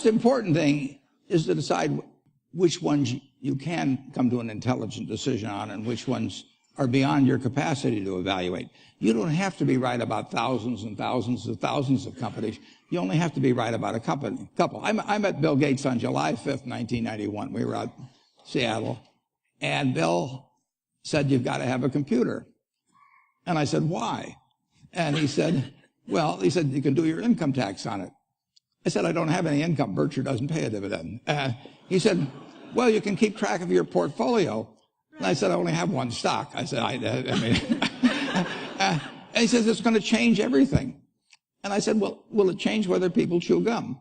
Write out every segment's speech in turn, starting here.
most important thing is to decide which ones you can come to an intelligent decision on and which ones are beyond your capacity to evaluate. You don't have to be right about thousands and thousands and thousands of companies. You only have to be right about a couple. I met Bill Gates on July 5th, 1991. We were out in Seattle, and Bill said, "You've got to have a computer." And I said, "Why?" And he said, "You can do your income tax on it." I said, "I don't have any income. Berkshire doesn't pay a dividend." He said, "Well, you can keep track of your portfolio." And I said, "I only have one stock." I said, and he says, "It's going to change everything." And I said, "Well, will it change whether people chew gum?"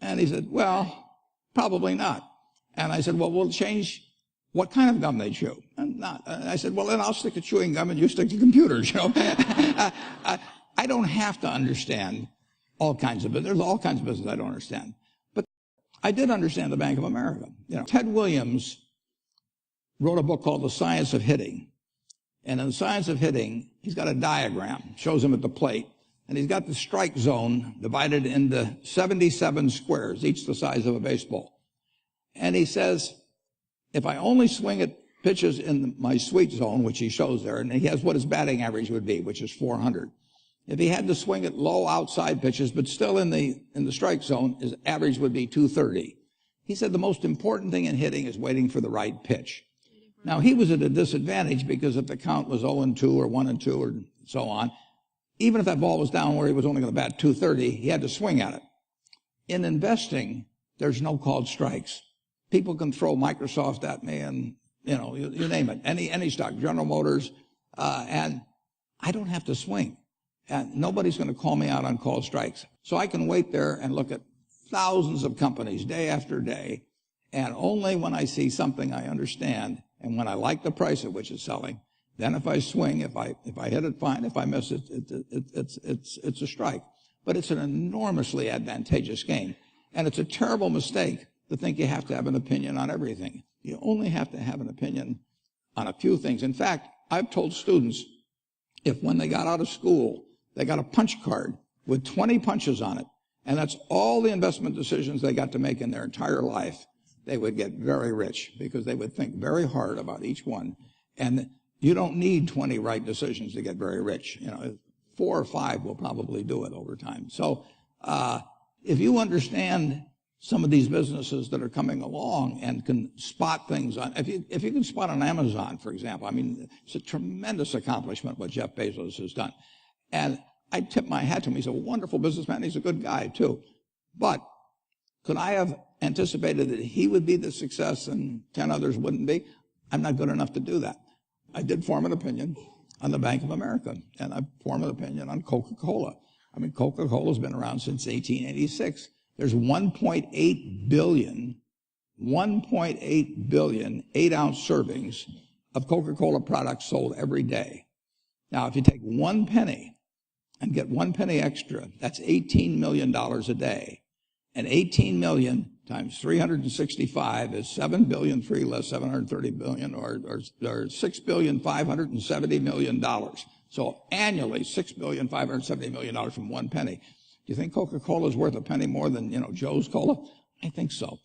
And he said, "Well, probably not." And I said, "Well, will it change what kind of gum they chew?" And I said, "Well, then I'll stick to chewing gum and you stick to computers." I don't have to understand all kinds of business. There's all kinds of business I don't understand. But I did understand the Bank of America. Ted Williams wrote a book called The Science of Hitting. And in The Science of Hitting, he's got a diagram, shows him at the plate, and he's got the strike zone divided into 77 squares, each the size of a baseball. And he says, if I only swing at pitches in my sweet zone, which he shows there, and he has what his batting average would be, which is 400. If he had to swing at low outside pitches, but still in the strike zone, his average would be 230. He said the most important thing in hitting is waiting for the right pitch. Now, he was at a disadvantage because if the count was 0-2 or 1-2 or so on, even if that ball was down where he was only going to bat 230, he had to swing at it. In investing, there's no called strikes. People can throw Microsoft at me and, you name it, any stock, General Motors, and I don't have to swing. And nobody's going to call me out on called strikes. So I can wait there and look at thousands of companies day after day, and only when I see something I understand and when I like the price at which it's selling, then if I swing, if I hit it, fine. If I miss it, it's a strike. But it's an enormously advantageous game. And it's a terrible mistake to think you have to have an opinion on everything. You only have to have an opinion on a few things. In fact, I've told students, if when they got out of school, they got a punch card with 20 punches on it, and that's all the investment decisions they got to make in their entire life, they would get very rich because they would think very hard about each one. And you don't need 20 right decisions to get very rich. 4 or 5 will probably do it over time. So if you understand some of these businesses that are coming along and can spot things on, if you can spot on Amazon, for example, it's a tremendous accomplishment what Jeff Bezos has done. And I tip my hat to him. He's a wonderful businessman. He's a good guy, too. But could I have anticipated that he would be the success and 10 others wouldn't be? I'm not good enough to do that. I did form an opinion on the Bank of America, and I formed an opinion on Coca-Cola. Coca-Cola's been around since 1886. There's 1.8 billion 8-ounce servings of Coca-Cola products sold every day. Now, if you take 1 penny and get 1 penny extra, that's $18 million a day. And 18 million times 365 is 7 billion, 3 less 730 billion, or $6,570 million. So annually, $6,570 million from 1 penny. Do you think Coca-Cola is worth a penny more than, Joe's Cola? I think so.